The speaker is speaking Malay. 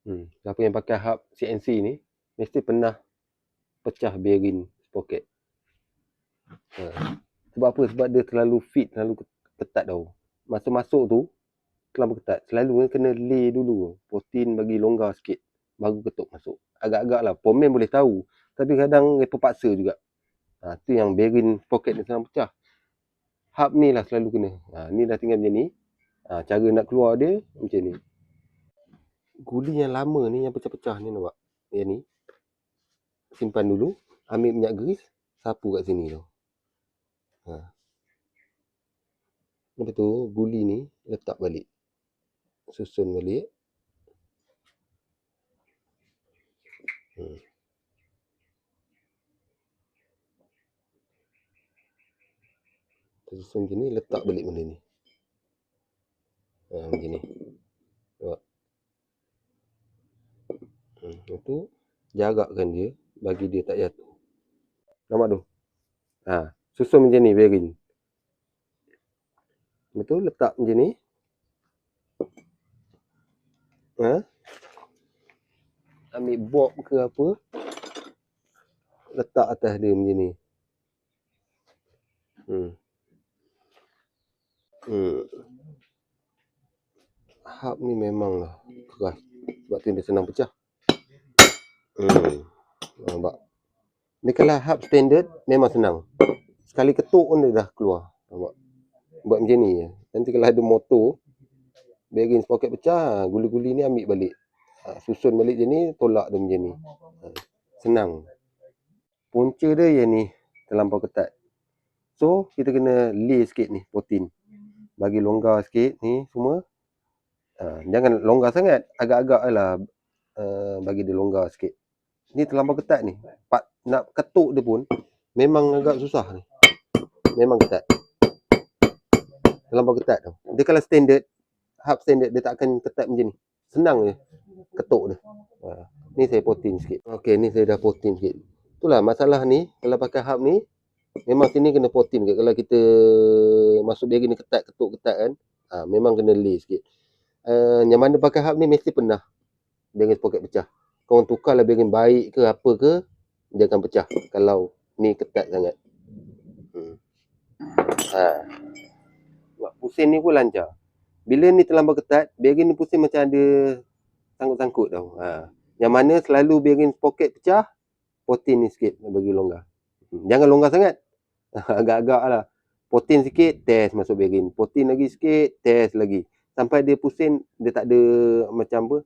Siapa yang pakai hub CNC ni mesti pernah pecah bearing sprocket. Sebab apa? Sebab dia terlalu fit, terlalu ketat tau. Masa masuk tu terlalu ketat. Selalu kena lay dulu, potin bagi longgar sikit, baru ketuk masuk. Agak-agak lah, pomen boleh tahu, tapi kadang mereka paksa juga. Tu yang bearing sprocket ni senang pecah. Hub ni lah selalu kena. Ni dah tinggal macam ni. Cara nak keluar dia macam ni. Guli yang lama ni, yang pecah-pecah ni nampak. Yang ni. Simpan dulu. Ambil minyak grease. Sapu kat sini tu. Lepas tu guli ni letak balik. Susun balik. Susun macam ni, letak balik benda ni. Macam ni. Nampak? Lepas tu jarakkan dia bagi dia tak jatuh. Nampak tu? Susun macam ni bearing. Lepas tu letak macam ni. Ambil bob ke apa, letak atas dia macam ni. Hub ni memanglah keras. Sebab tu dia senang pecah. Nampak? Ni kalau hub standard memang senang. Sekali ketuk pun dia dah keluar. Nampak? Buat macam ni je. Nanti kalau ada motor, bearing sprocket pecah, guli-guli ni ambil balik. Susun balik je ni, tolak dia macam ni. Senang. Punca dia yang ni terlampau ketat. So, kita kena lay sikit ni, potin. Bagi longgar sikit ni semua. Jangan longgar sangat. Agak-agak lah bagi dia longgar sikit. Ni terlampau ketat ni. Nak ketuk dia pun memang agak susah ni. Memang ketat. Terlampau ketat tu. Dia kalau standard, hub standard, dia tak akan ketat macam ni. Senang je ketuk dia. Ni saya potin sikit. Okey, ni saya dah potin sikit. Itulah masalah ni, kalau pakai hub ni, memang sini kena potin ke. Kalau kita masuk bearing ni ketat, ketuk ketat kan, memang kena lay sikit. Yang mana pakai hub ni mesti pernah bearing sprocket pecah. Kau tukarlah bearing baik ke apa ke, dia akan pecah kalau ni ketat sangat. Pusing ni pun lancar. Bila ni terlampau ketat, bearing ni pusing macam ada sangkut-sangkut tau. Yang mana selalu bearing sprocket pecah, potin ni sikit bagi longgar. Jangan longgar sangat. Agak-agak lah. Potin sikit, test masuk bearing. Potin lagi sikit, test lagi. Sampai dia pusing, dia tak ada macam apa,